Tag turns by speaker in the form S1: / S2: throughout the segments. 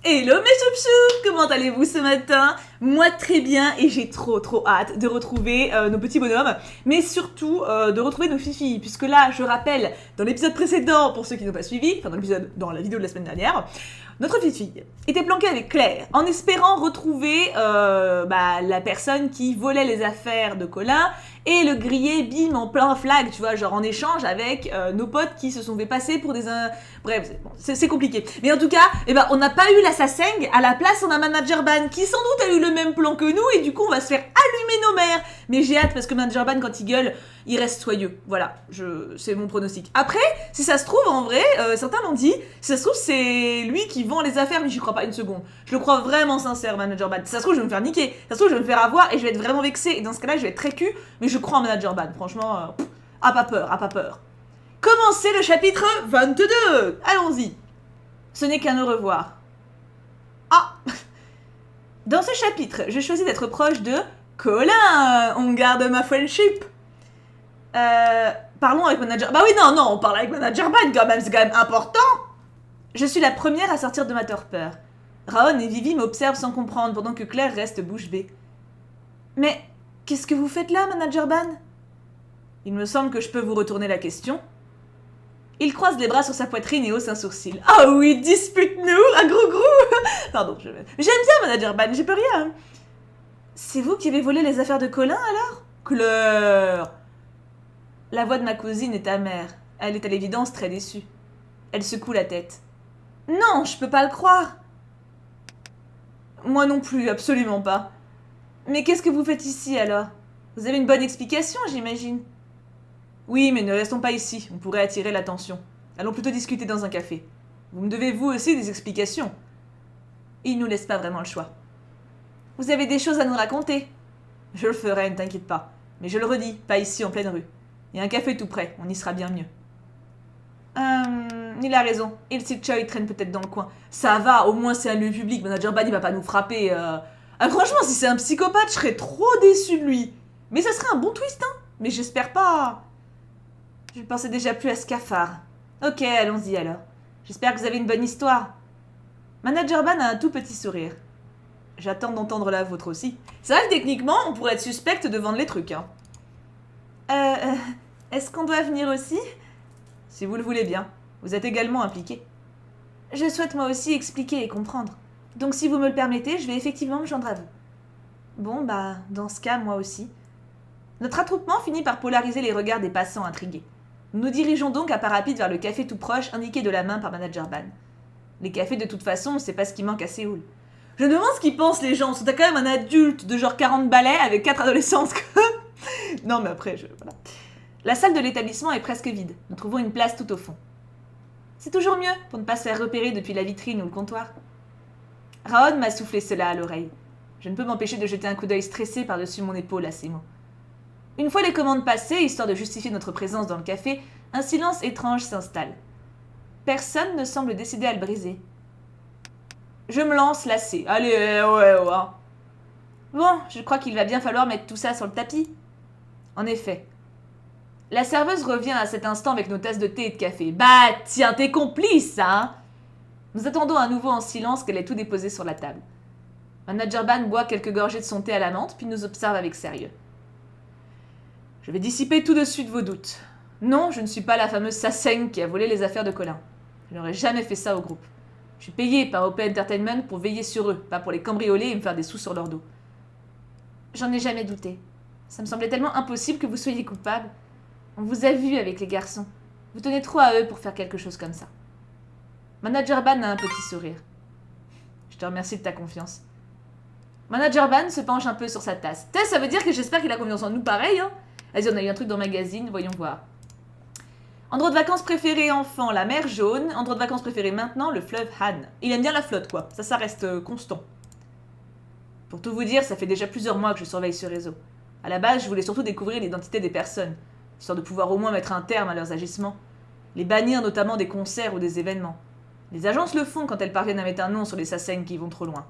S1: Hello mes choup-choups, comment allez-vous ce matin? Moi très bien et j'ai trop hâte de retrouver nos petits bonhommes, mais surtout de retrouver nos filles, puisque là je rappelle dans l'épisode précédent, pour ceux qui n'ont pas suivi, enfin dans la vidéo de la semaine dernière, notre fille était planquée avec Claire en espérant retrouver la personne qui volait les affaires de Colin et le griller bim en plein flag, tu vois, genre en échange avec nos potes qui se sont fait passer pour des... Bref, c'est compliqué. Mais en tout cas, on n'a pas eu l'assassin, à la place on a Manager Ban qui sans doute a eu le même plan que nous et du coup on va se faire allumer nos mères. Mais j'ai hâte parce que Manager Ban quand il gueule, il reste soyeux. Voilà, c'est mon pronostic. Après, si ça se trouve en vrai, certains l'ont dit, si ça se trouve c'est lui qui vend les affaires, mais j'y crois pas une seconde. Je le crois vraiment sincère, Manager Ban. Si ça se trouve je vais me faire niquer, si ça se trouve je vais me faire avoir et je vais être vraiment vexée et dans ce cas-là je vais être très cul, mais je crois en Manager Ban. Franchement, pas peur. Commencez le chapitre 22. Allons-y. Ce n'est qu'un au revoir. Ah. Dans ce chapitre, je choisis d'être proche de Colin. On garde ma friendship. Parlons avec Manager... Bah oui, non, on parle avec Manager Ban quand même, c'est quand même important. Je suis la première à sortir de ma torpeur. Raon et Vivi m'observent sans comprendre pendant que Claire reste bouche bée. Mais qu'est-ce que vous faites là, Manager Ban? Il me semble que je peux vous retourner la question. Il croise les bras sur sa poitrine et hausse un sourcil. Ah oui, dispute-nous, un gros. Pardon, j'aime bien Manager Ban, j'y peux rien. C'est vous qui avez volé les affaires de Colin alors? Claire. La voix de ma cousine est amère. Elle est à l'évidence très déçue. Elle secoue la tête. Non, je peux pas le croire. Moi non plus, absolument pas. Mais qu'est-ce que vous faites ici alors? Vous avez une bonne explication, j'imagine. Oui, mais ne restons pas ici, on pourrait attirer l'attention. Allons plutôt discuter dans un café. Vous me devez vous aussi des explications. Il nous laisse pas vraiment le choix. Vous avez des choses à nous raconter? Je le ferai, ne t'inquiète pas. Mais je le redis, pas ici en pleine rue. Il y a un café tout près, on y sera bien mieux. Il a raison. Ilse Choi traîne peut-être dans le coin. Ça va, au moins c'est un lieu public, Manager Ban il va pas nous frapper. Franchement, si c'est un psychopathe, je serais trop déçue de lui. Mais ça serait un bon twist, hein. Mais j'espère pas... Je pensais déjà plus à ce cafard. Ok, allons-y alors. J'espère que vous avez une bonne histoire. Manager Ban a un tout petit sourire. J'attends d'entendre la vôtre aussi. C'est vrai que techniquement, on pourrait être suspecte de vendre les trucs, hein. Est-ce qu'on doit venir aussi? Si vous le voulez bien. Vous êtes également impliqué. Je souhaite moi aussi expliquer et comprendre. Donc si vous me le permettez, je vais effectivement me joindre à vous. Bon, dans ce cas, moi aussi. Notre attroupement finit par polariser les regards des passants intrigués. Nous nous dirigeons donc à pas rapide vers le café tout proche, indiqué de la main par Manager Ban. Les cafés, de toute façon, c'est pas ce qui manque à Séoul. Je me demande ce qu'ils pensent les gens, parce que t'as quand même un adulte de genre 40 balais avec 4 adolescentes. Non mais après, voilà. La salle de l'établissement est presque vide. Nous trouvons une place tout au fond. C'est toujours mieux, pour ne pas se faire repérer depuis la vitrine ou le comptoir. Raon m'a soufflé cela à l'oreille. Je ne peux m'empêcher de jeter un coup d'œil stressé par-dessus mon épaule à ces mots. Une fois les commandes passées, histoire de justifier notre présence dans le café, un silence étrange s'installe. Personne ne semble décidé à le briser. Je me lance lassé. Allez, ouais. Bon, je crois qu'il va bien falloir mettre tout ça sur le tapis. En effet. La serveuse revient à cet instant avec nos tasses de thé et de café. Bah, tiens, t'es complice, hein? Nous attendons à nouveau en silence qu'elle ait tout déposé sur la table. Manager Ban boit quelques gorgées de son thé à la menthe, puis nous observe avec sérieux. Je vais dissiper tout de suite vos doutes. Non, je ne suis pas la fameuse Sasseng qui a volé les affaires de Colin. Je n'aurais jamais fait ça au groupe. Je suis payée par OP Entertainment pour veiller sur eux, pas pour les cambrioler et me faire des sous sur leur dos. J'en ai jamais douté. Ça me semblait tellement impossible que vous soyez coupable. On vous a vu avec les garçons. Vous tenez trop à eux pour faire quelque chose comme ça. Manager Ban a un petit sourire. Je te remercie de ta confiance. Manager Ban se penche un peu sur sa tasse. Ça veut dire que j'espère qu'il a confiance en nous pareil, hein. Vas-y, on a eu un truc dans le magazine, voyons voir. Endroit de vacances préféré enfant, la mer Jaune. Endroit de vacances préféré maintenant, le fleuve Han. Il aime bien la flotte, quoi. Ça reste constant. Pour tout vous dire, ça fait déjà plusieurs mois que je surveille ce réseau. À la base, je voulais surtout découvrir l'identité des personnes, histoire de pouvoir au moins mettre un terme à leurs agissements. Les bannir notamment des concerts ou des événements. Les agences le font quand elles parviennent à mettre un nom sur les Sasseng qui vont trop loin.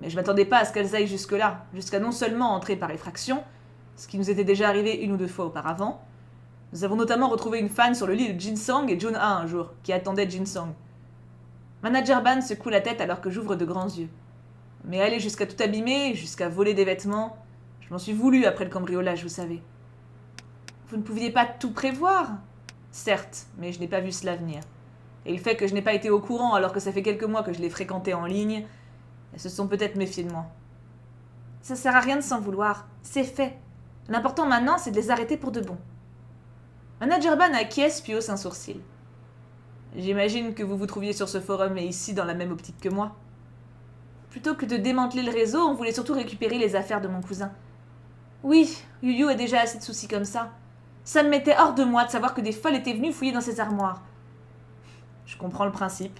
S1: Mais je m'attendais pas à ce qu'elles aillent jusque-là, jusqu'à non seulement entrer par effraction, ce qui nous était déjà arrivé 1 ou 2 fois auparavant. Nous avons notamment retrouvé une fan sur le lit de Jin Sang et Jun-ha un jour, qui attendait Jin Sang. Manager Ban secoue la tête alors que j'ouvre de grands yeux. Mais aller jusqu'à tout abîmer, jusqu'à voler des vêtements, je m'en suis voulu après le cambriolage, vous savez. Vous ne pouviez pas tout prévoir? Certes, mais je n'ai pas vu cela venir. Et le fait que je n'ai pas été au courant alors que ça fait quelques mois que je l'ai fréquenté en ligne, elles se sont peut-être méfiées de moi. Ça sert à rien de s'en vouloir, c'est fait. L'important maintenant, c'est de les arrêter pour de bon. Manager Ban acquiesce puis hausse un sourcil. J'imagine que vous vous trouviez sur ce forum et ici dans la même optique que moi. Plutôt que de démanteler le réseau, on voulait surtout récupérer les affaires de mon cousin. Oui, Yu-Yu a déjà assez de soucis comme ça. Ça me mettait hors de moi de savoir que des folles étaient venues fouiller dans ses armoires. Je comprends le principe.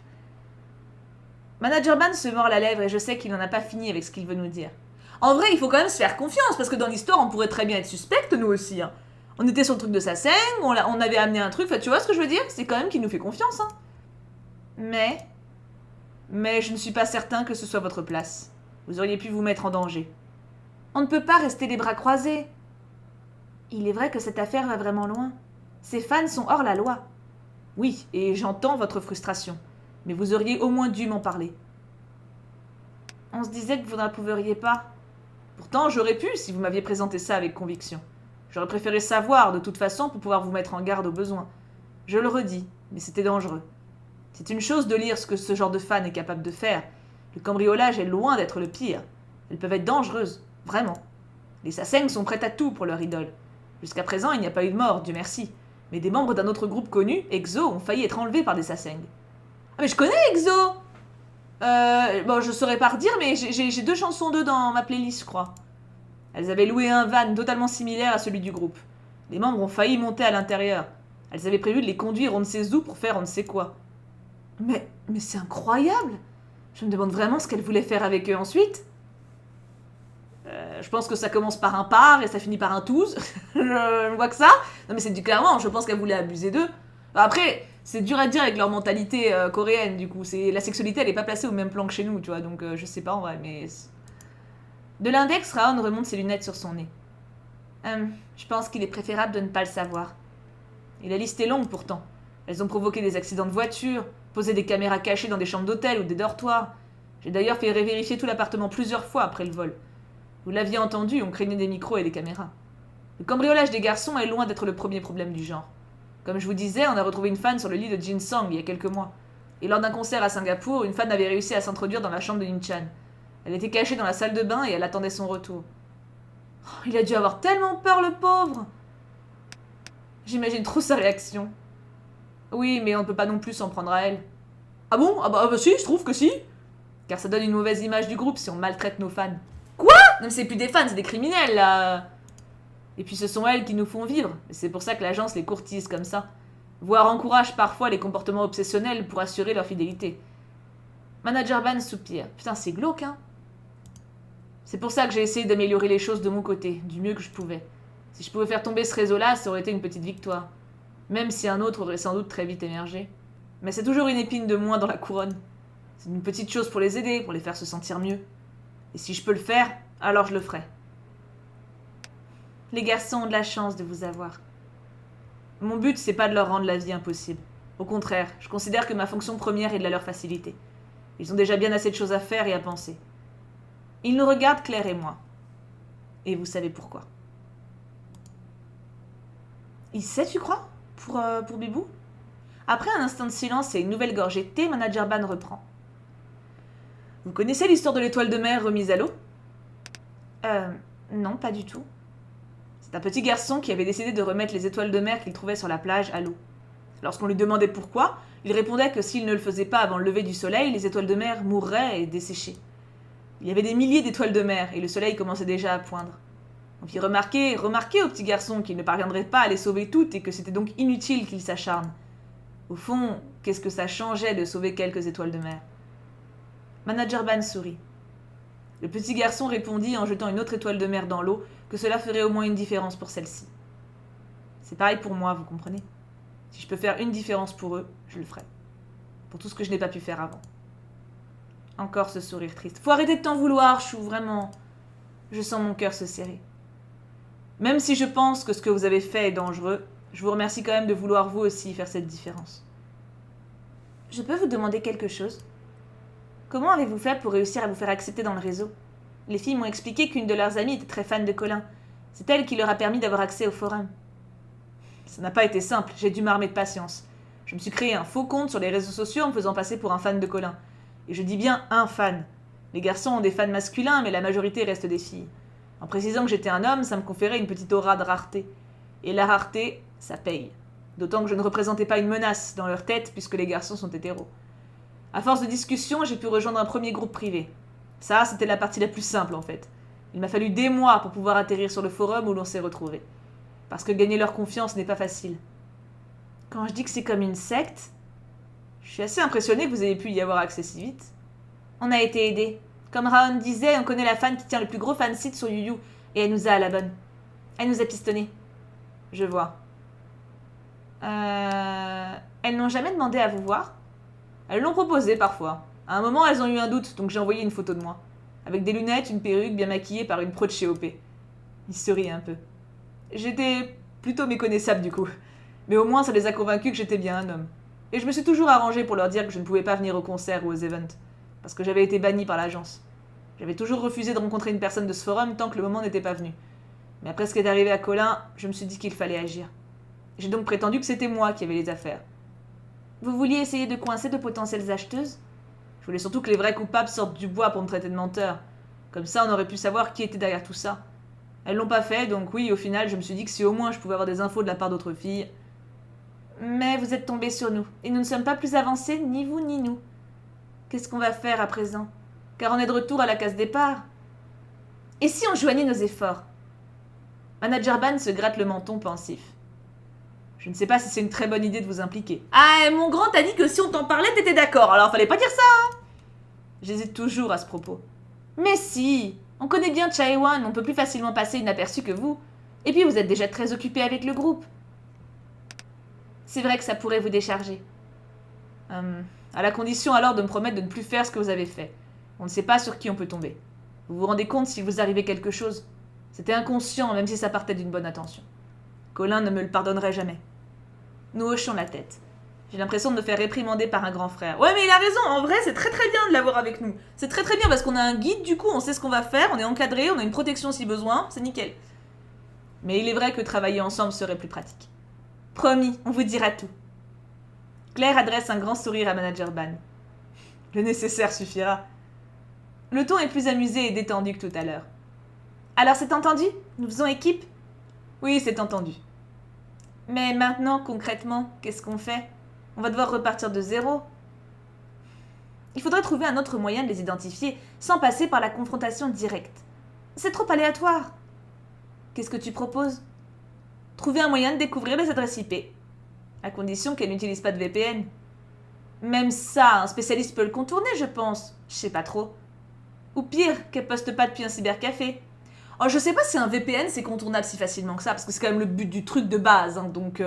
S1: Manager Ban se mord la lèvre et je sais qu'il n'en a pas fini avec ce qu'il veut nous dire. En vrai, il faut quand même se faire confiance, parce que dans l'histoire, on pourrait très bien être suspecte, nous aussi. Hein. On était sur le truc de Saseng, on avait amené un truc, tu vois ce que je veux dire? C'est quand même qu'il nous fait confiance. Hein. Mais je ne suis pas certain que ce soit votre place. Vous auriez pu vous mettre en danger. On ne peut pas rester les bras croisés. Il est vrai que cette affaire va vraiment loin. Ces fans sont hors la loi. Oui, et j'entends votre frustration. Mais vous auriez au moins dû m'en parler. On se disait que vous n'approuveriez pas. Pourtant, j'aurais pu si vous m'aviez présenté ça avec conviction. J'aurais préféré savoir, de toute façon, pour pouvoir vous mettre en garde au besoin. Je le redis, mais c'était dangereux. C'est une chose de lire ce que ce genre de fan est capable de faire. Le cambriolage est loin d'être le pire. Elles peuvent être dangereuses, vraiment. Les Saseng sont prêtes à tout pour leur idole. Jusqu'à présent, il n'y a pas eu de mort, Dieu merci. Mais des membres d'un autre groupe connu, EXO, ont failli être enlevés par des Saseng. Ah mais je connais EXO! Bon, je saurais pas redire, mais j'ai 2 chansons d'eux dans ma playlist, je crois. Elles avaient loué un van totalement similaire à celui du groupe. Les membres ont failli monter à l'intérieur. Elles avaient prévu de les conduire on ne sait où pour faire on ne sait quoi. Mais c'est incroyable! Je me demande vraiment ce qu'elles voulaient faire avec eux ensuite. Je pense que ça commence par un par et ça finit par un touze. Je ne vois que ça. Non mais c'est du clairement, je pense qu'elles voulaient abuser d'eux. Après, c'est dur à dire avec leur mentalité coréenne, du coup. La sexualité, elle est pas placée au même plan que chez nous, tu vois. Donc je sais pas en vrai, mais... De l'index, Raon remonte ses lunettes sur son nez. Je pense qu'il est préférable de ne pas le savoir. Et la liste est longue pourtant. Elles ont provoqué des accidents de voiture, posé des caméras cachées dans des chambres d'hôtel ou des dortoirs. J'ai d'ailleurs fait vérifier tout l'appartement plusieurs fois après le vol. Vous l'aviez entendu, on craignait des micros et des caméras. Le cambriolage des garçons est loin d'être le premier problème du genre. Comme je vous disais, on a retrouvé une fan sur le lit de Jin Sang il y a quelques mois. Et lors d'un concert à Singapour, une fan avait réussi à s'introduire dans la chambre de Yin Chan. Elle était cachée dans la salle de bain et elle attendait son retour. Oh, il a dû avoir tellement peur, le pauvre! J'imagine trop sa réaction. Oui, mais on ne peut pas non plus s'en prendre à elle. Ah bon? Ah bah si, je trouve que si. Car ça donne une mauvaise image du groupe si on maltraite nos fans. Quoi? Non mais c'est plus des fans, c'est des criminels, là. Et puis ce sont elles qui nous font vivre. Et c'est pour ça que l'agence les courtise comme ça. Voire encourage parfois les comportements obsessionnels pour assurer leur fidélité. Manager Ban soupire. Putain, c'est glauque, hein. C'est pour ça que j'ai essayé d'améliorer les choses de mon côté, du mieux que je pouvais. Si je pouvais faire tomber ce réseau-là, ça aurait été une petite victoire. Même si un autre aurait sans doute très vite émergé. Mais c'est toujours une épine de moins dans la couronne. C'est une petite chose pour les aider, pour les faire se sentir mieux. Et si je peux le faire, alors je le ferai. Les garçons ont de la chance de vous avoir. Mon but, c'est pas de leur rendre la vie impossible. Au contraire, je considère que ma fonction première est de la leur faciliter. Ils ont déjà bien assez de choses à faire et à penser. Ils nous regardent, Claire et moi. Et vous savez pourquoi. Il sait, tu crois? Pour Bibou? Après un instant de silence et une nouvelle gorgée de thé, Manager Ban reprend. Vous connaissez l'histoire de l'étoile de mer remise à l'eau? Non, pas du tout. C'est un petit garçon qui avait décidé de remettre les étoiles de mer qu'il trouvait sur la plage à l'eau. Lorsqu'on lui demandait pourquoi, il répondait que s'il ne le faisait pas avant le lever du soleil, les étoiles de mer mourraient et desséchaient. Il y avait des milliers d'étoiles de mer et le soleil commençait déjà à poindre. On fit remarquer au petit garçon qu'il ne parviendrait pas à les sauver toutes et que c'était donc inutile qu'il s'acharne. Au fond, qu'est-ce que ça changeait de sauver quelques étoiles de mer? Manager Ban sourit. Le petit garçon répondit en jetant une autre étoile de mer dans l'eau que cela ferait au moins une différence pour celle-ci. C'est pareil pour moi, vous comprenez? Si je peux faire une différence pour eux, je le ferai. Pour tout ce que je n'ai pas pu faire avant. Encore ce sourire triste. Faut arrêter de t'en vouloir, Chou, vraiment. Je sens mon cœur se serrer. Même si je pense que ce que vous avez fait est dangereux, je vous remercie quand même de vouloir vous aussi faire cette différence. Je peux vous demander quelque chose? Comment avez-vous fait pour réussir à vous faire accepter dans le réseau? Les filles m'ont expliqué qu'une de leurs amies était très fan de Colin. C'est elle qui leur a permis d'avoir accès au forum. Ça n'a pas été simple, j'ai dû m'armer de patience. Je me suis créé un faux compte sur les réseaux sociaux en me faisant passer pour un fan de Colin. Et je dis bien un fan. Les garçons ont des fans masculins, mais la majorité reste des filles. En précisant que j'étais un homme, ça me conférait une petite aura de rareté. Et la rareté, ça paye. D'autant que je ne représentais pas une menace dans leur tête, puisque les garçons sont hétéros. À force de discussion, j'ai pu rejoindre un premier groupe privé. Ça, c'était la partie la plus simple en fait. Il m'a fallu des mois pour pouvoir atterrir sur le forum où l'on s'est retrouvés. Parce que gagner leur confiance n'est pas facile. Quand je dis que c'est comme une secte, je suis assez impressionnée que vous ayez pu y avoir accès si vite. On a été aidés. Comme Raon disait, on connaît la fan qui tient le plus gros fansite sur YouYou, et elle nous a à la bonne. Elle nous a pistonné. Je vois. Elles n'ont jamais demandé à vous voir? Elles l'ont proposé parfois. À un moment, elles ont eu un doute, donc j'ai envoyé une photo de moi. Avec des lunettes, une perruque, bien maquillée par une pro de chez OP. Il se rit un peu. J'étais plutôt méconnaissable du coup. Mais au moins, ça les a convaincus que j'étais bien un homme. Et je me suis toujours arrangé pour leur dire que je ne pouvais pas venir aux concerts ou aux events. Parce que j'avais été banni par l'agence. J'avais toujours refusé de rencontrer une personne de ce forum tant que le moment n'était pas venu. Mais après ce qui est arrivé à Colin, je me suis dit qu'il fallait agir. J'ai donc prétendu que c'était moi qui avais les affaires. Vous vouliez essayer de coincer de potentielles acheteuses? Je voulais surtout que les vrais coupables sortent du bois pour me traiter de menteur. Comme ça, on aurait pu savoir qui était derrière tout ça. Elles l'ont pas fait, donc oui, au final, je me suis dit que si au moins je pouvais avoir des infos de la part d'autres filles... Mais vous êtes tombés sur nous, et nous ne sommes pas plus avancés, ni vous ni nous. Qu'est-ce qu'on va faire à présent? Car on est de retour à la case départ. Et si on joignait nos efforts? Manager Ban se gratte le menton pensif. Je ne sais pas si c'est une très bonne idée de vous impliquer. Ah, mon grand t'a dit que si on t'en parlait, t'étais d'accord, alors fallait pas dire ça, hein. J'hésite toujours à ce propos. Mais si, on connaît bien Chaewan, on peut plus facilement passer inaperçu que vous. Et puis vous êtes déjà très occupé avec le groupe. C'est vrai que ça pourrait vous décharger. À la condition alors de me promettre de ne plus faire ce que vous avez fait. On ne sait pas sur qui on peut tomber. Vous vous rendez compte si vous arrivez quelque chose? C'était inconscient, même si ça partait d'une bonne intention. Colin ne me le pardonnerait jamais. Nous hochons la tête. J'ai l'impression de me faire réprimander par un grand frère. Ouais, mais il a raison, en vrai, c'est très très bien de l'avoir avec nous. C'est très très bien parce qu'on a un guide, du coup, on sait ce qu'on va faire, on est encadré, on a une protection si besoin, c'est nickel. Mais il est vrai que travailler ensemble serait plus pratique. Promis, on vous dira tout. Claire adresse un grand sourire à Manager Ban. Le nécessaire suffira. Le ton est plus amusé et détendu que tout à l'heure. Alors c'est entendu? Nous faisons équipe? Oui, c'est entendu. Mais maintenant, concrètement, qu'est-ce qu'on fait? On va devoir repartir de zéro. Il faudrait trouver un autre moyen de les identifier, sans passer par la confrontation directe. C'est trop aléatoire. Qu'est-ce que tu proposes? Trouver un moyen de découvrir les adresses IP, à condition qu'elles n'utilisent pas de VPN. Même ça, un spécialiste peut le contourner, je pense. Je sais pas trop. Ou pire, qu'elle poste pas depuis un cybercafé. Oh, je sais pas si un VPN c'est contournable si facilement que ça, parce que c'est quand même le but du truc de base, hein, donc...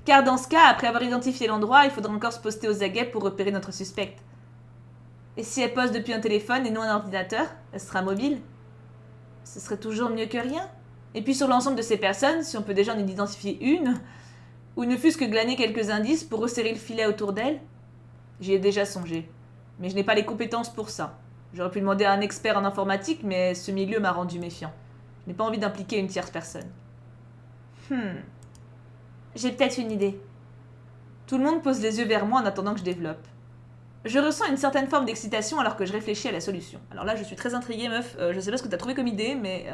S1: Car dans ce cas, après avoir identifié l'endroit, il faudra encore se poster aux aguets pour repérer notre suspecte. Et si elle poste depuis un téléphone et non un ordinateur, elle sera mobile. Ce serait toujours mieux que rien. Et puis sur l'ensemble de ces personnes, si on peut déjà en identifier une, ou ne fût-ce que glaner quelques indices pour resserrer le filet autour d'elle, j'y ai déjà songé. Mais je n'ai pas les compétences pour ça. J'aurais pu demander à un expert en informatique, mais ce milieu m'a rendu méfiant. Je n'ai pas envie d'impliquer une tierce personne. J'ai peut-être une idée. Tout le monde pose les yeux vers moi en attendant que je développe. Je ressens une certaine forme d'excitation alors que je réfléchis à la solution. Alors là, je suis très intriguée, meuf. Je sais pas ce que t'as trouvé comme idée, mais...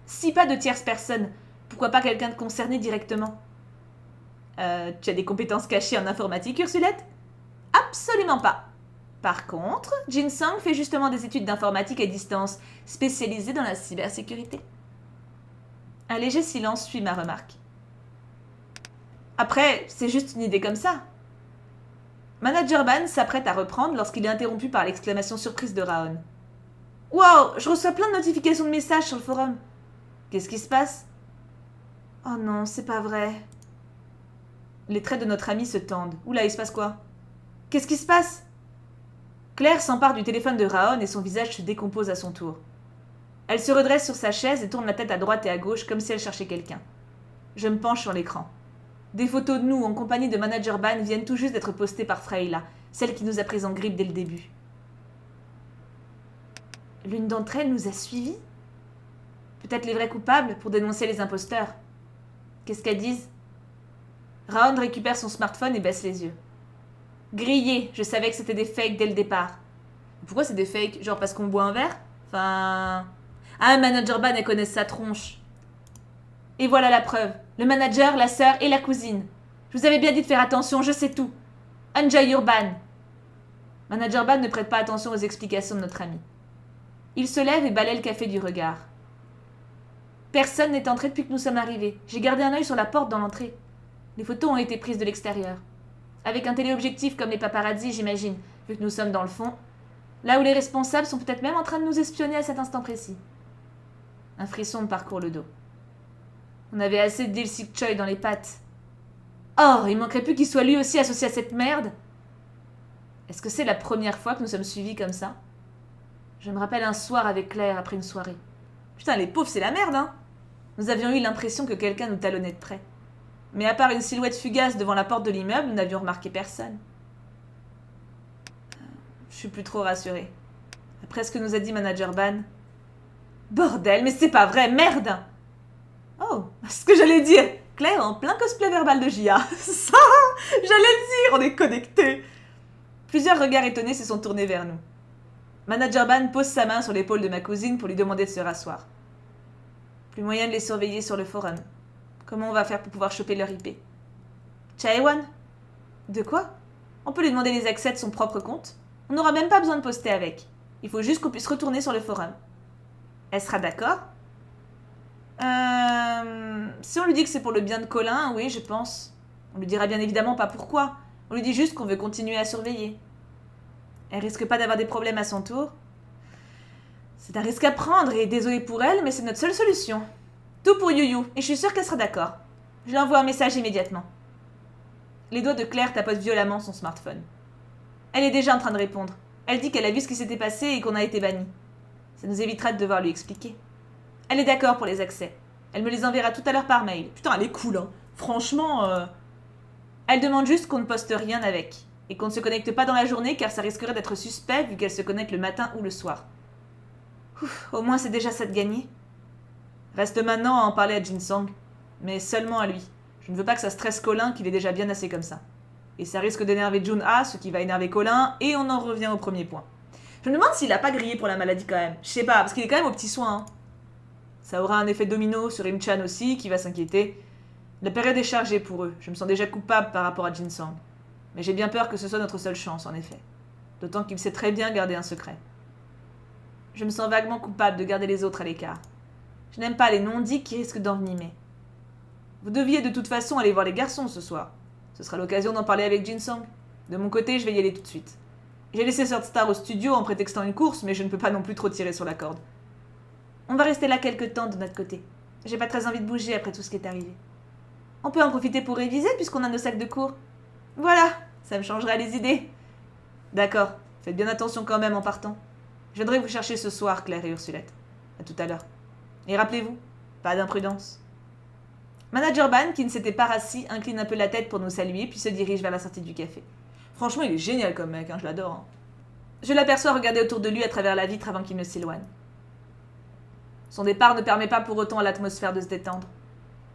S1: Si pas de tierce personne, pourquoi pas quelqu'un de concerné directement? Tu as des compétences cachées en informatique, Ursulette? Absolument pas. Par contre, Jin Song fait justement des études d'informatique à distance, spécialisées dans la cybersécurité. Un léger silence suit ma remarque. Après, c'est juste une idée comme ça. Manager Ban s'apprête à reprendre lorsqu'il est interrompu par l'exclamation surprise de Raon. Wow, je reçois plein de notifications de messages sur le forum. Qu'est-ce qui se passe? Oh non, c'est pas vrai. Les traits de notre ami se tendent. Oula, il se passe quoi? Qu'est-ce qui se passe? Claire s'empare du téléphone de Raon et son visage se décompose à son tour. Elle se redresse sur sa chaise et tourne la tête à droite et à gauche comme si elle cherchait quelqu'un. Je me penche sur l'écran. Des photos de nous en compagnie de Manager Ban viennent tout juste d'être postées par Freyla, celle qui nous a pris en grippe dès le début. L'une d'entre elles nous a suivis? Peut-être les vrais coupables pour dénoncer les imposteurs. Qu'est-ce qu'elles disent? Raon récupère son smartphone et baisse les yeux. Grillé, je savais que c'était des fakes dès le départ. Pourquoi c'est des fakes? Genre parce qu'on boit un verre? Enfin... Ah, Manager Ban, elle connaît sa tronche. Et voilà la preuve. Le manager, la sœur et la cousine. Je vous avais bien dit de faire attention, je sais tout. Enjoy your ban. Manager Ban ne prête pas attention aux explications de notre ami. Il se lève et balaie le café du regard. Personne n'est entré depuis que nous sommes arrivés. J'ai gardé un œil sur la porte dans l'entrée. Les photos ont été prises de l'extérieur. Avec un téléobjectif comme les paparazzis, j'imagine, vu que nous sommes dans le fond. Là où les responsables sont peut-être même en train de nous espionner à cet instant précis. Un frisson me parcourt le dos. On avait assez de Dil Sik Choi dans les pattes. Oh, il manquerait plus qu'il soit lui aussi associé à cette merde. Est-ce que c'est la première fois que nous sommes suivis comme ça? Je me rappelle un soir avec Claire après une soirée. Putain, les pauvres, c'est la merde, hein. Nous avions eu l'impression que quelqu'un nous talonnait de près. Mais à part une silhouette fugace devant la porte de l'immeuble, nous n'avions remarqué personne. Je suis plus trop rassurée. Après ce que nous a dit Manager Ban. Bordel, mais c'est pas vrai, merde! Oh, ce que j'allais dire! Claire en plein cosplay verbal de J.A. Ça, j'allais le dire, on est connectés! Plusieurs regards étonnés se sont tournés vers nous. Manager Ban pose sa main sur l'épaule de ma cousine pour lui demander de se rasseoir. Plus moyen de les surveiller sur le forum. Comment on va faire pour pouvoir choper leur IP? Chaewan? De quoi? On peut lui demander les accès de son propre compte. On n'aura même pas besoin de poster avec. Il faut juste qu'on puisse retourner sur le forum. Elle sera d'accord? Si on lui dit que c'est pour le bien de Colin, oui, je pense. On lui dira bien évidemment pas pourquoi. On lui dit juste qu'on veut continuer à surveiller. Elle risque pas d'avoir des problèmes à son tour. C'est un risque à prendre et désolé pour elle, mais c'est notre seule solution. Tout pour Youyou, et je suis sûre qu'elle sera d'accord. Je lui envoie un message immédiatement. Les doigts de Claire tapotent violemment son smartphone. Elle est déjà en train de répondre. Elle dit qu'elle a vu ce qui s'était passé et qu'on a été bannis. Ça nous évitera de devoir lui expliquer. Elle est d'accord pour les accès. Elle me les enverra tout à l'heure par mail. Putain, elle est cool, hein. Franchement, Elle demande juste qu'on ne poste rien avec. Et qu'on ne se connecte pas dans la journée car ça risquerait d'être suspect vu qu'elle se connecte le matin ou le soir. Ouf, au moins c'est déjà ça de gagner. Reste maintenant à en parler à Jinsong. Mais seulement à lui. Je ne veux pas que ça stresse Colin qu'il est déjà bien assez comme ça. Et ça risque d'énerver Jun-A, ce qui va énerver Colin, et on en revient au premier point. Je me demande s'il a pas grillé pour la maladie quand même. Je sais pas, parce qu'il est quand même aux petits soins. Hein. Ça aura un effet domino sur Im-chan aussi, qui va s'inquiéter. La période est chargée pour eux. Je me sens déjà coupable par rapport à Jinsong. Mais j'ai bien peur que ce soit notre seule chance, en effet. D'autant qu'il sait très bien garder un secret. Je me sens vaguement coupable de garder les autres à l'écart. Je n'aime pas les non-dits qui risquent d'envenimer. Vous deviez de toute façon aller voir les garçons ce soir. Ce sera l'occasion d'en parler avec Jinsong. De mon côté, je vais y aller tout de suite. J'ai laissé Star au studio en prétextant une course, mais je ne peux pas non plus trop tirer sur la corde. On va rester là quelque temps de notre côté. J'ai pas très envie de bouger après tout ce qui est arrivé. On peut en profiter pour réviser puisqu'on a nos sacs de cours. Voilà, ça me changera les idées. D'accord, faites bien attention quand même en partant. Je viendrai vous chercher ce soir, Claire et Ursulette. À tout à l'heure. Et rappelez-vous, pas d'imprudence. Manager Ban, qui ne s'était pas rassis, incline un peu la tête pour nous saluer, puis se dirige vers la sortie du café. Franchement, il est génial comme mec, hein, je l'adore. Hein. Je l'aperçois regarder autour de lui à travers la vitre avant qu'il ne s'éloigne. Son départ ne permet pas pour autant à l'atmosphère de se détendre.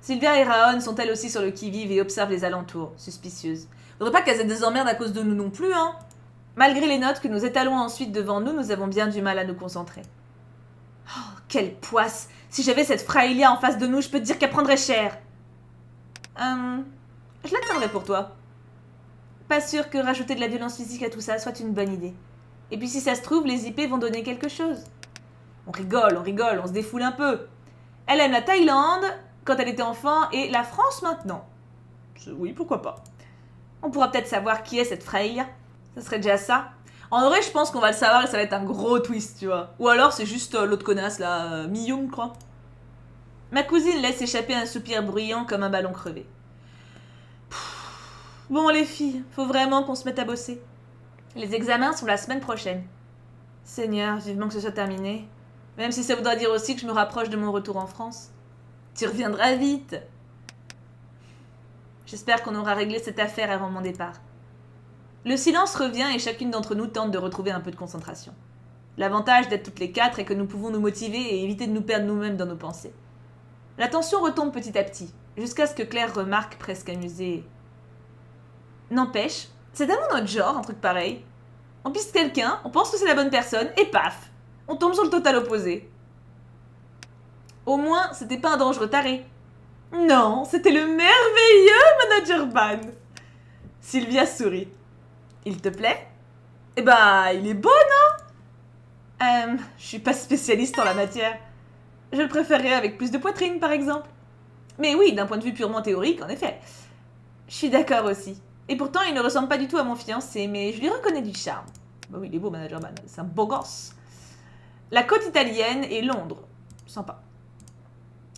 S1: Sylvia et Raon sont elles aussi sur le qui-vive et observent les alentours, suspicieuses. Faudrait pas qu'elles aient des emmerdes à cause de nous non plus, hein. Malgré les notes que nous étalons ensuite devant nous, nous avons bien du mal à nous concentrer. Oh, quelle poisse! Si j'avais cette Frailia en face de nous, je peux te dire qu'elle prendrait cher. Je la tiendrai pour toi. Pas sûr que rajouter de la violence physique à tout ça soit une bonne idée. Et puis si ça se trouve, les IP vont donner quelque chose. On rigole, on se défoule un peu. Elle aime la Thaïlande, quand elle était enfant, et la France maintenant. Oui, pourquoi pas. On pourra peut-être savoir qui est cette Frailia. Ça serait déjà ça. En vrai, je pense qu'on va le savoir et ça va être un gros twist, tu vois. Ou alors c'est juste l'autre connasse, là, Miyung, je crois. Ma cousine laisse échapper un soupir bruyant comme un ballon crevé. Bon, les filles, faut vraiment qu'on se mette à bosser. Les examens sont la semaine prochaine. Seigneur, vivement que ce soit terminé. Même si ça voudra dire aussi que je me rapproche de mon retour en France. Tu reviendras vite. J'espère qu'on aura réglé cette affaire avant mon départ. Le silence revient et chacune d'entre nous tente de retrouver un peu de concentration. L'avantage d'être toutes les quatre est que nous pouvons nous motiver et éviter de nous perdre nous-mêmes dans nos pensées. La tension retombe petit à petit, jusqu'à ce que Claire remarque, presque amusée. N'empêche, c'est tellement notre genre, un truc pareil. On piste quelqu'un, on pense que c'est la bonne personne, et paf, on tombe sur le total opposé. Au moins, c'était pas un dangereux taré. Non, c'était le merveilleux manager Ban. Sylvia sourit. Il te plaît? Eh ben, il est beau, non? Je suis pas spécialiste en la matière. Je le préférerais avec plus de poitrine, par exemple. Mais oui, d'un point de vue purement théorique, en effet. Je suis d'accord aussi. Et pourtant, il ne ressemble pas du tout à mon fiancé, mais je lui reconnais du charme. Bah oui, il est beau, manager Ban. C'est un beau gosse. La côte italienne et Londres. Sympa.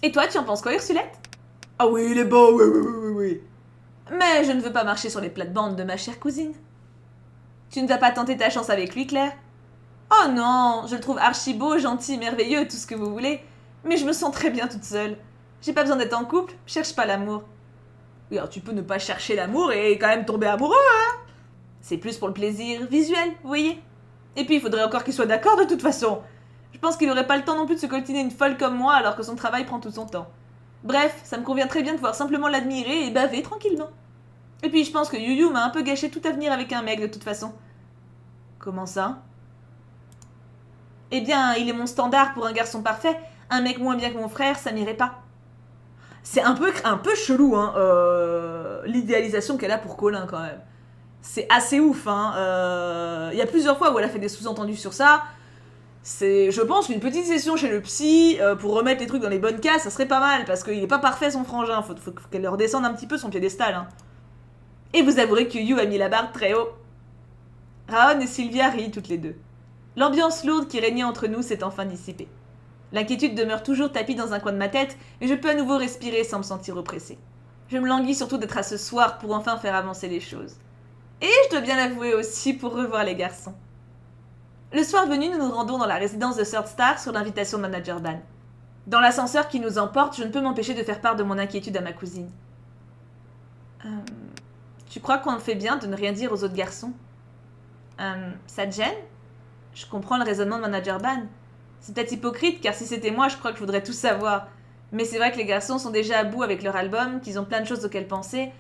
S1: Et toi, tu en penses quoi, Ursulette? Ah oui, il est beau, oui. Mais je ne veux pas marcher sur les plates-bandes de ma chère cousine. Tu ne vas pas tenter ta chance avec lui, Claire? Oh non, je le trouve archi beau, gentil, merveilleux, tout ce que vous voulez. Mais je me sens très bien toute seule. J'ai pas besoin d'être en couple, je cherche pas l'amour. Oui, alors tu peux ne pas chercher l'amour et quand même tomber amoureux, hein? C'est plus pour le plaisir visuel, vous voyez? Et puis il faudrait encore qu'il soit d'accord de toute façon. Je pense qu'il aurait pas le temps non plus de se coltiner une folle comme moi alors que son travail prend tout son temps. Bref, ça me convient très bien de pouvoir simplement l'admirer et baver tranquillement. Et puis je pense que Yu Yu m'a un peu gâché tout avenir avec un mec de toute façon. Comment ça? Eh bien, il est mon standard pour un garçon parfait. Un mec moins bien que mon frère, ça m'irait pas. C'est un peu chelou, hein, l'idéalisation qu'elle a pour Colin, quand même. C'est assez ouf, hein. Y a plusieurs fois où elle a fait des sous-entendus sur ça. C'est, je pense qu'une petite session chez le psy, pour remettre les trucs dans les bonnes cases, ça serait pas mal, parce qu'il est pas parfait, son frangin. Faut qu'elle redescende un petit peu son piédestal, hein. Et vous avouerez que Yu a mis la barre très haut. Raon et Sylvia rient toutes les deux. L'ambiance lourde qui régnait entre nous s'est enfin dissipée. L'inquiétude demeure toujours tapie dans un coin de ma tête, mais je peux à nouveau respirer sans me sentir oppressée. Je me languis surtout d'être à ce soir pour enfin faire avancer les choses. Et je dois bien l'avouer aussi pour revoir les garçons. Le soir venu, nous nous rendons dans la résidence de Third Star sur l'invitation de Manager Ban. Dans l'ascenseur qui nous emporte, je ne peux m'empêcher de faire part de mon inquiétude à ma cousine. Tu crois qu'on fait bien de ne rien dire aux autres garçons? Ça te gêne? Je comprends le raisonnement de Manager Ban. C'est peut-être hypocrite, car si c'était moi, je crois que je voudrais tout savoir. Mais c'est vrai que les garçons sont déjà à bout avec leur album, qu'ils ont plein de choses auxquelles penser,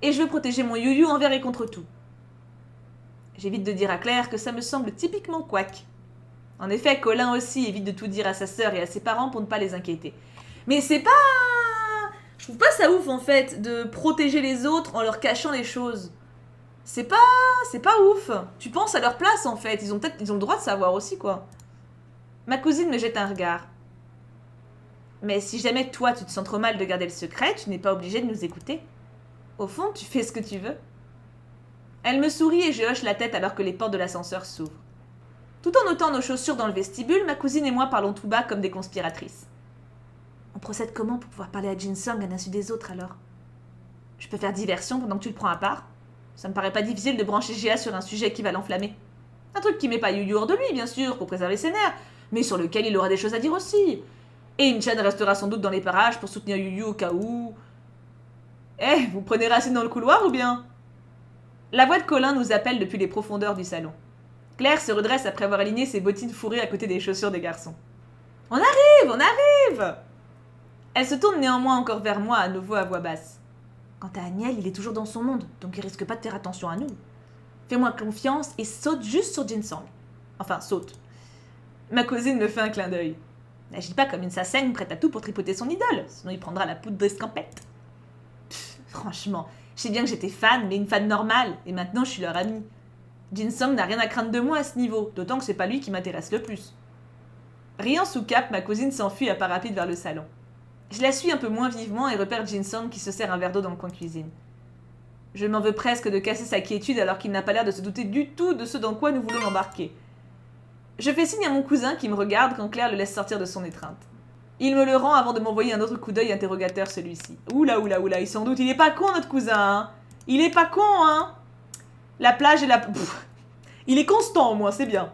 S1: et je veux protéger mon Yu Yu envers et contre tout. J'évite de dire à Claire que ça me semble typiquement couac. En effet, Colin aussi évite de tout dire à sa sœur et à ses parents pour ne pas les inquiéter. Mais c'est pas... Je trouve pas ça ouf, en fait, de protéger les autres en leur cachant les choses. C'est pas ouf. Tu penses à leur place, en fait. Ils ont le droit de savoir aussi, quoi. Ma cousine me jette un regard. Mais si jamais toi, tu te sens trop mal de garder le secret, tu n'es pas obligé de nous écouter. Au fond, tu fais ce que tu veux. Elle me sourit et je hoche la tête alors que les portes de l'ascenseur s'ouvrent. Tout en ôtant nos chaussures dans le vestibule, ma cousine et moi parlons tout bas comme des conspiratrices. On procède comment pour pouvoir parler à Jin-sung à l'insu des autres, alors? Je peux faire diversion pendant que tu le prends à part? Ça me paraît pas difficile de brancher Gia sur un sujet qui va l'enflammer. Un truc qui met pas Yu Yu hors de lui, bien sûr, pour préserver ses nerfs, mais sur lequel il aura des choses à dire aussi. Et Inchan restera sans doute dans les parages pour soutenir Yu Yu au cas où... Eh, vous prenez racine dans le couloir ou bien? La voix de Colin nous appelle depuis les profondeurs du salon. Claire se redresse après avoir aligné ses bottines fourrées à côté des chaussures des garçons. On arrive! Elle se tourne néanmoins encore vers moi à nouveau à voix basse. Quant à Agnel, il est toujours dans son monde, donc il risque pas de faire attention à nous. Fais-moi confiance et saute juste sur Jin-sung. Enfin, saute. Ma cousine me fait un clin d'œil. N'agis pas comme une sassaigne prête à tout pour tripoter son idole, sinon il prendra la poudre d'escampette. Franchement, je sais bien que j'étais fan, mais une fan normale, et maintenant je suis leur amie. Jin-sung n'a rien à craindre de moi à ce niveau, d'autant que c'est pas lui qui m'intéresse le plus. Riant sous cap, ma cousine s'enfuit à pas rapide vers le salon. Je la suis un peu moins vivement et repère Jin-sung qui se sert un verre d'eau dans le coin cuisine. Je m'en veux presque de casser sa quiétude alors qu'il n'a pas l'air de se douter du tout de ce dans quoi nous voulons l'embarquer. Je fais signe à mon cousin qui me regarde quand Claire le laisse sortir de son étreinte. Il me le rend avant de m'envoyer un autre coup d'œil interrogateur celui-ci. Oula, il s'en doute, il est pas con notre cousin, hein. Il est pas con, hein. La plage et la... Pff. Il est constant au moins, c'est bien.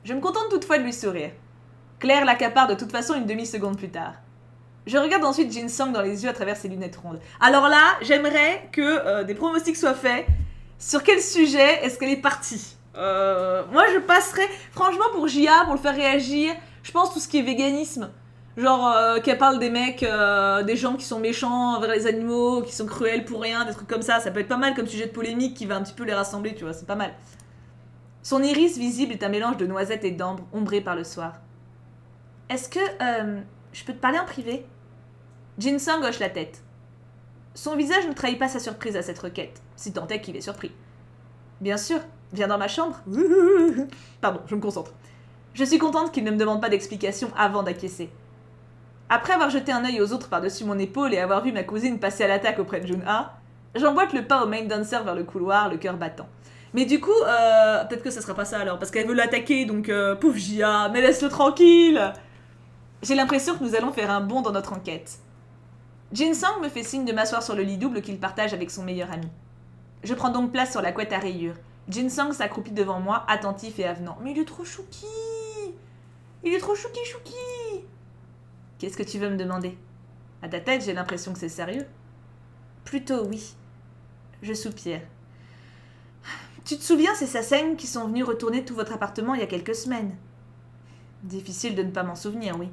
S1: Je me contente toutefois de lui sourire. Claire l'accapare de toute façon une demi-seconde plus tard. Je regarde ensuite Jin-sung dans les yeux à travers ses lunettes rondes. Alors là, j'aimerais que des pronostics soient faits. Sur quel sujet est-ce qu'elle est partie? Moi, je passerais... Franchement, pour Jia, pour le faire réagir, je pense tout ce qui est véganisme. Genre, qu'elle parle des mecs, des gens qui sont méchants envers les animaux, qui sont cruels pour rien, des trucs comme ça. Ça peut être pas mal comme sujet de polémique qui va un petit peu les rassembler, tu vois, c'est pas mal. Son iris visible est un mélange de noisettes et d'ambre, ombré par le soir. Est-ce que, je peux te parler en privé? Jin-sung hoche la tête. Son visage ne trahit pas sa surprise à cette requête, si tant est qu'il est surpris. Bien sûr, viens dans ma chambre. Pardon, je me concentre. Je suis contente qu'il ne me demande pas d'explication avant d'acquiescer. Après avoir jeté un œil aux autres par-dessus mon épaule et avoir vu ma cousine passer à l'attaque auprès de Jun-ha, j'emboîte le pas au main dancer vers le couloir, le cœur battant. Mais du coup, peut-être que ça sera pas ça alors, parce qu'elle veut l'attaquer, donc pauvre Jia, mais laisse-le tranquille. J'ai l'impression que nous allons faire un bond dans notre enquête. Jin-sung me fait signe de m'asseoir sur le lit double qu'il partage avec son meilleur ami. Je prends donc place sur la couette à rayures. Jin-sung s'accroupit devant moi, attentif et avenant. Mais il est trop chouki! Il est trop chouki! Qu'est-ce que tu veux me demander? À ta tête, j'ai l'impression que c'est sérieux. Plutôt oui. Je soupire. Tu te souviens ces Sasaeng qui sont venus retourner tout votre appartement il y a quelques semaines? Difficile de ne pas m'en souvenir, oui.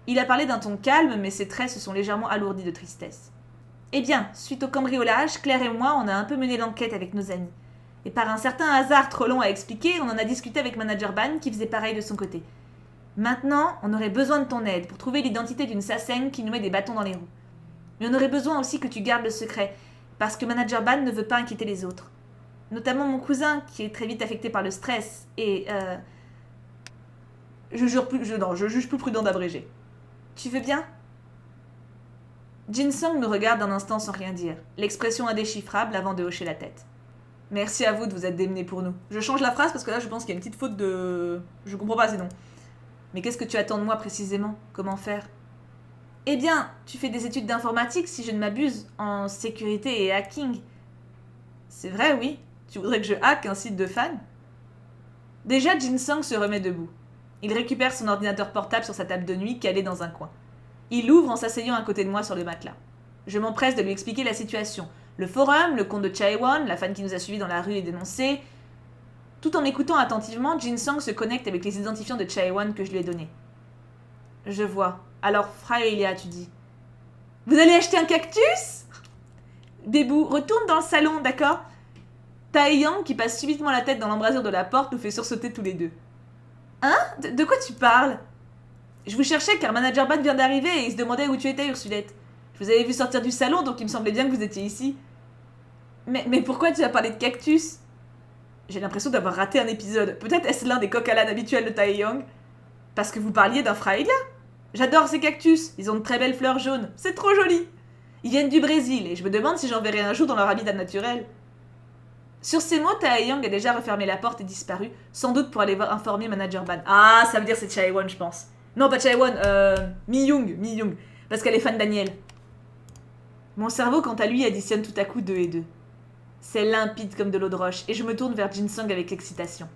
S1: Il a parlé d'un ton calme, mais ses traits se sont légèrement alourdis de tristesse. Eh bien, suite au cambriolage, Claire et moi, on a un peu mené l'enquête avec nos amis. Et par un certain hasard trop long à expliquer, on en a discuté avec Manager Ban qui faisait pareil de son côté. Maintenant, on aurait besoin de ton aide pour trouver l'identité d'une Sasaeng qui nous met des bâtons dans les roues. Mais on aurait besoin aussi que tu gardes le secret, parce que Manager Ban ne veut pas inquiéter les autres. Notamment mon cousin, qui est très vite affecté par le stress, et je juge plus prudent d'abréger. Tu veux bien? Jin-sung me regarde un instant sans rien dire, l'expression indéchiffrable avant de hocher la tête. Merci à vous de vous être démenés pour nous. Je change la phrase parce que là je pense qu'il y a une petite faute de... Je comprends pas sinon. Mais qu'est-ce que tu attends de moi précisément? Comment faire? Eh bien, tu fais des études d'informatique si je ne m'abuse, en sécurité et hacking. C'est vrai, oui. Tu voudrais que je hack un site de fans? Déjà, Jin-sung se remet debout. Il récupère son ordinateur portable sur sa table de nuit calée dans un coin. Il l'ouvre en s'asseyant à côté de moi sur le matelas. Je m'empresse de lui expliquer la situation. Le forum, le compte de Chaewon, la fan qui nous a suivis dans la rue et dénoncé. Tout en m'écoutant attentivement, Jin-sung se connecte avec les identifiants de Chaewon que je lui ai donnés. Je vois. Alors, Fraelia, tu dis. Vous allez acheter un cactus? Bébou, retourne dans le salon, d'accord? Taeyang, qui passe subitement la tête dans l'embrasure de la porte, nous fait sursauter tous les deux. Hein? De quoi tu parles? Je vous cherchais car Manager Ban vient d'arriver et il se demandait où tu étais, Ursulette. Je vous avais vu sortir du salon, donc il me semblait bien que vous étiez ici. Mais pourquoi tu as parlé de cactus? J'ai l'impression d'avoir raté un épisode. Peut-être est-ce l'un des coqs à l'âne habituels de Taeyang? Parce que vous parliez d'un Fraelia? J'adore ces cactus, ils ont de très belles fleurs jaunes. C'est trop joli. Ils viennent du Brésil et je me demande si j'en verrai un jour dans leur habitat naturel. Sur ces mots, Taeyang a déjà refermé la porte et disparu, sans doute pour aller informer Manager Ban. Ah, ça veut dire c'est Chaewon, je pense. Non, pas Chaewon, Mi-young, parce qu'elle est fan d'Aniel. Mon cerveau, quant à lui, additionne tout à coup 2 et 2. C'est limpide comme de l'eau de roche, et je me tourne vers Jin-sung avec excitation.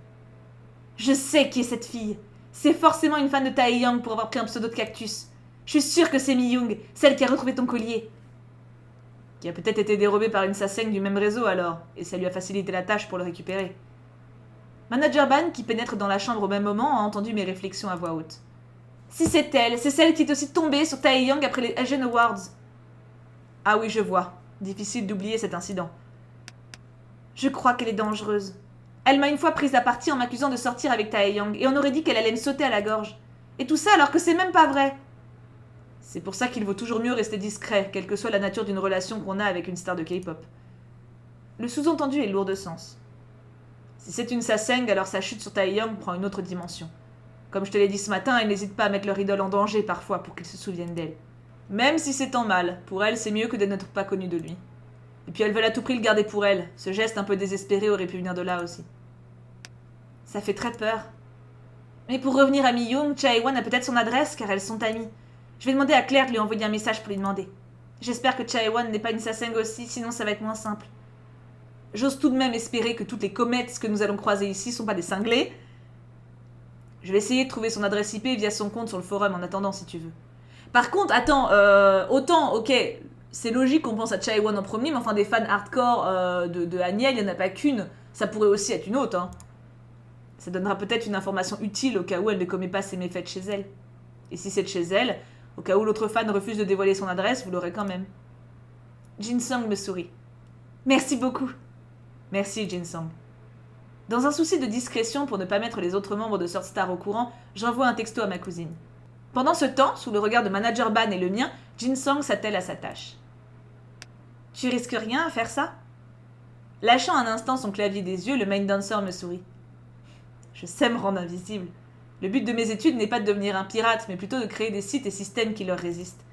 S1: Je sais qui est cette fille. C'est forcément une fan de Taeyang pour avoir pris un pseudo de cactus. Je suis sûre que c'est Mi-young, celle qui a retrouvé ton collier. Qui a peut-être été dérobé par une Sasaeng du même réseau alors, et ça lui a facilité la tâche pour le récupérer. Manager Ban, qui pénètre dans la chambre au même moment, a entendu mes réflexions à voix haute. Si c'est elle, c'est celle qui est aussi tombée sur Taeyang après les Asian Awards. Ah oui, je vois. Difficile d'oublier cet incident. Je crois qu'elle est dangereuse. Elle m'a une fois prise à partie en m'accusant de sortir avec Taeyang, et on aurait dit qu'elle allait me sauter à la gorge. Et tout ça alors que c'est même pas vrai. C'est pour ça qu'il vaut toujours mieux rester discret, quelle que soit la nature d'une relation qu'on a avec une star de K-pop. Le sous-entendu est lourd de sens. Si c'est une Sasaeng, alors sa chute sur Taeyang prend une autre dimension. Comme je te l'ai dit ce matin, ils n'hésitent pas à mettre leur idole en danger parfois pour qu'ils se souviennent d'elle. Même si c'est en mal, pour elle c'est mieux que de n'être pas connue de lui. Et puis elles veulent à tout prix le garder pour elle, ce geste un peu désespéré aurait pu venir de là aussi. Ça fait très peur. Mais pour revenir à Mi-young, Chaewon a peut-être son adresse car elles sont amies. Je vais demander à Claire de lui envoyer un message pour lui demander. J'espère que Chaewon n'est pas une Sasaeng aussi, sinon ça va être moins simple. J'ose tout de même espérer que toutes les comètes que nous allons croiser ici sont pas des cinglés. Je vais essayer de trouver son adresse IP via son compte sur le forum en attendant si tu veux. Par contre, attends, autant, ok, C'est logique qu'on pense à Chaewon en premier, mais enfin des fans hardcore de Haniel, il n'y en a pas qu'une. Ça pourrait aussi être une autre. Hein. Ça donnera peut-être une information utile au cas où elle ne commet pas ses méfaits de chez elle. Et si c'est de chez elle, au cas où l'autre fan refuse de dévoiler son adresse, vous l'aurez quand même. Jin-sung me sourit. Merci beaucoup. Merci, Jin-sung. Dans un souci de discrétion pour ne pas mettre les autres membres de Sword Star au courant, j'envoie un texto à ma cousine. Pendant ce temps, sous le regard de Manager Ban et le mien, Jin-sung s'attelle à sa tâche. Tu risques rien à faire ça ? Lâchant un instant son clavier des yeux, le main dancer me sourit. Je sais me rendre invisible. Le but de mes études n'est pas de devenir un pirate, mais plutôt de créer des sites et systèmes qui leur résistent.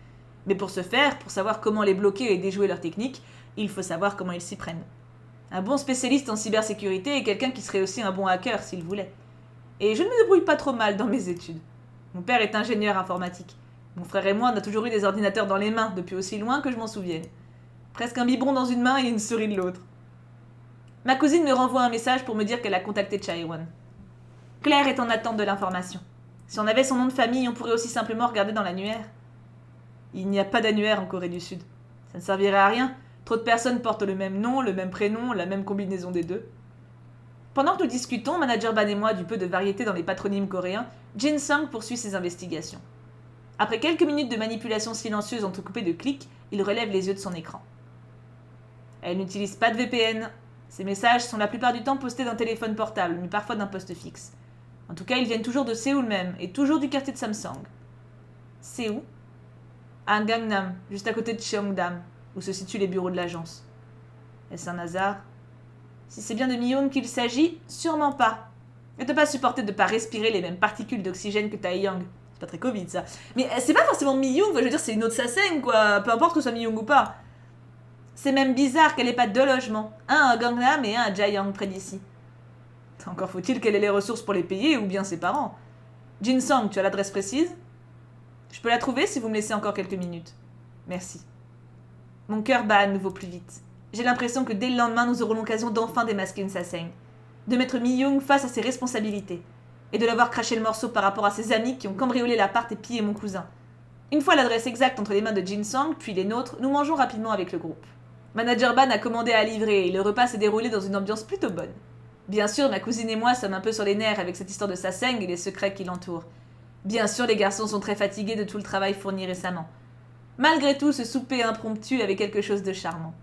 S1: Mais pour ce faire, pour savoir comment les bloquer et déjouer leurs techniques, il faut savoir comment ils s'y prennent. Un bon spécialiste en cybersécurité est quelqu'un qui serait aussi un bon hacker s'il voulait. Et je ne me débrouille pas trop mal dans mes études. Mon père est ingénieur informatique. Mon frère et moi, on a toujours eu des ordinateurs dans les mains depuis aussi loin que je m'en souvienne. Presque un biberon dans une main et une souris de l'autre. Ma cousine me renvoie un message pour me dire qu'elle a contacté Chaewon. Claire est en attente de l'information. Si on avait son nom de famille, on pourrait aussi simplement regarder dans l'annuaire. Il n'y a pas d'annuaire en Corée du Sud. Ça ne servirait à rien. Trop de personnes portent le même nom, le même prénom, la même combinaison des deux. Pendant que nous discutons, Manager Ban et moi du peu de variété dans les patronymes coréens, Jin-sung poursuit ses investigations. Après quelques minutes de manipulation silencieuse entrecoupée de clics, il relève les yeux de son écran. Elle n'utilise pas de VPN. Ses messages sont la plupart du temps postés d'un téléphone portable, mais parfois d'un poste fixe. En tout cas, ils viennent toujours de Séoul même, et toujours du quartier de Samsung. C'est où ? À Gangnam, juste à côté de Cheongdam, où se situent les bureaux de l'agence. Est-ce un hasard ? Si c'est bien de Miyoung qu'il s'agit, sûrement pas. Elle ne peut pas supporter de ne pas respirer les mêmes particules d'oxygène que Taeyang. C'est pas très Covid ça. Mais c'est pas forcément Miyoung, je veux dire c'est une autre Saseng quoi, peu importe que ce soit Miyoung ou pas. C'est même bizarre qu'elle ait pas deux logements, un à Gangnam et un à Jayang près d'ici. Encore faut-il qu'elle ait les ressources pour les payer ou bien ses parents. Jin-sung, tu as l'adresse précise ? Je peux la trouver si vous me laissez encore quelques minutes. Merci. Mon cœur bat à nouveau plus vite. J'ai l'impression que dès le lendemain, nous aurons l'occasion d'enfin démasquer une Saseng. De mettre Mi-young face à ses responsabilités. Et de l'avoir craché le morceau par rapport à ses amis qui ont cambriolé l'appart et pillé mon cousin. Une fois l'adresse exacte entre les mains de Jin-sung, puis les nôtres, nous mangeons rapidement avec le groupe. Manager Ban a commandé à livrer et le repas s'est déroulé dans une ambiance plutôt bonne. Bien sûr, ma cousine et moi sommes un peu sur les nerfs avec cette histoire de Saseng et les secrets qui l'entourent. Bien sûr, les garçons sont très fatigués de tout le travail fourni récemment. Malgré tout, ce souper impromptu avait quelque chose de charmant.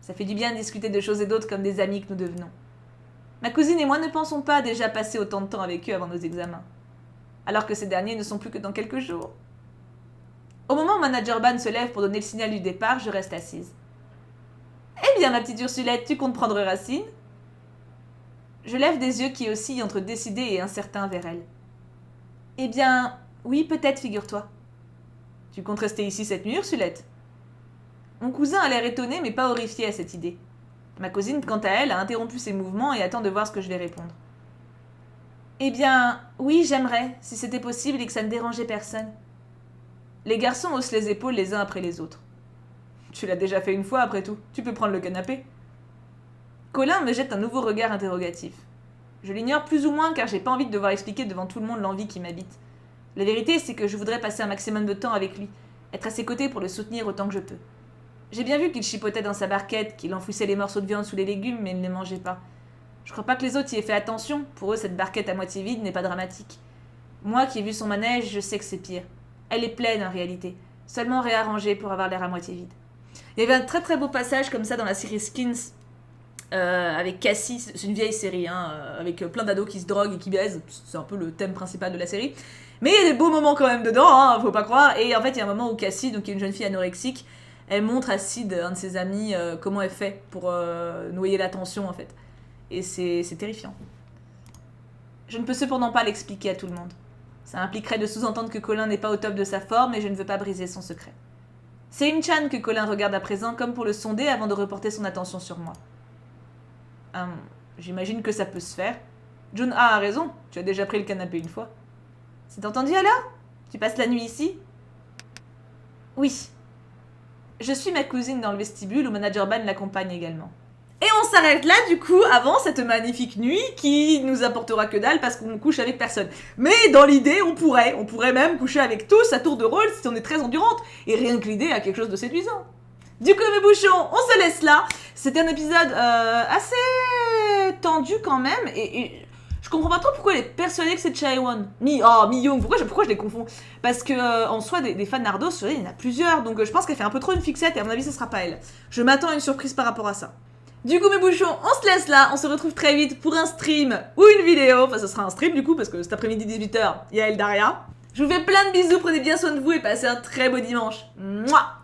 S1: Ça fait du bien de discuter de choses et d'autres comme des amis que nous devenons. Ma cousine et moi ne pensons pas déjà passer autant de temps avec eux avant nos examens. Alors que ces derniers ne sont plus que dans quelques jours. Au moment où Manager Ban se lève pour donner le signal du départ, je reste assise. « Eh bien, ma petite Ursulette, tu comptes prendre racine ?» Je lève des yeux qui oscillent entre décidé et incertain vers elle. « Eh bien, oui, peut-être, figure-toi. »« Tu comptes rester ici cette nuit, Ursulette ?» Mon cousin a l'air étonné mais pas horrifié à cette idée. Ma cousine, quant à elle, a interrompu ses mouvements et attend de voir ce que je vais répondre. « Eh bien, oui, j'aimerais, si c'était possible et que ça ne dérangeait personne. » Les garçons haussent les épaules les uns après les autres. « Tu l'as déjà fait une fois, après tout. Tu peux prendre le canapé. » Colin me jette un nouveau regard interrogatif. Je l'ignore plus ou moins car j'ai pas envie de devoir expliquer devant tout le monde l'envie qui m'habite. La vérité, c'est que je voudrais passer un maximum de temps avec lui, être à ses côtés pour le soutenir autant que je peux. J'ai bien vu qu'il chipotait dans sa barquette, qu'il enfouissait les morceaux de viande sous les légumes, mais il ne les mangeait pas. Je crois pas que les autres y aient fait attention. Pour eux, cette barquette à moitié vide n'est pas dramatique. Moi qui ai vu son manège, je sais que c'est pire. Elle est pleine en réalité, seulement réarrangée pour avoir l'air à moitié vide. Il y avait un très très beau passage comme ça dans la série Skins, avec Cassie, c'est une vieille série, avec plein d'ados qui se droguent et qui baisent, c'est un peu le thème principal de la série. Mais il y a des beaux moments quand même dedans, faut pas croire. Et en fait, il y a un moment où Cassie, donc qui est une jeune fille anorexique, elle montre à Sid, un de ses amis, comment elle fait pour noyer la tension en fait. Et c'est terrifiant. Je ne peux cependant pas l'expliquer à tout le monde. Ça impliquerait de sous-entendre que Colin n'est pas au top de sa forme et je ne veux pas briser son secret. C'est In-chan que Colin regarde à présent comme pour le sonder avant de reporter son attention sur moi. J'imagine que ça peut se faire. Jun-ah a raison, tu as déjà pris le canapé une fois. C'est entendu alors ? Tu passes la nuit ici ? Oui. Je suis ma cousine dans le vestibule où Manager Ban l'accompagne également. Et on s'arrête là du coup avant cette magnifique nuit qui nous apportera que dalle parce qu'on couche avec personne. Mais dans l'idée, on pourrait même coucher avec tous à tour de rôle si on est très endurante. Et rien que l'idée a quelque chose de séduisant. Du coup, mes bouchons, on se laisse là. C'était un épisode assez tendu quand même. Et je comprends pas trop pourquoi elle est persuadée que c'est Chaewon. Mi-Young, pourquoi je les confonds? Parce que en soi, des fans Nardos, il y en a plusieurs. Donc je pense qu'elle fait un peu trop une fixette et à mon avis, ça sera pas elle. Je m'attends à une surprise par rapport à ça. Du coup, mes bouchons, on se laisse là. On se retrouve très vite pour un stream ou une vidéo. Enfin, ce sera un stream du coup, parce que cet après-midi 18h, il y a Eldaria. Je vous fais plein de bisous, prenez bien soin de vous et passez un très beau dimanche. Mouah!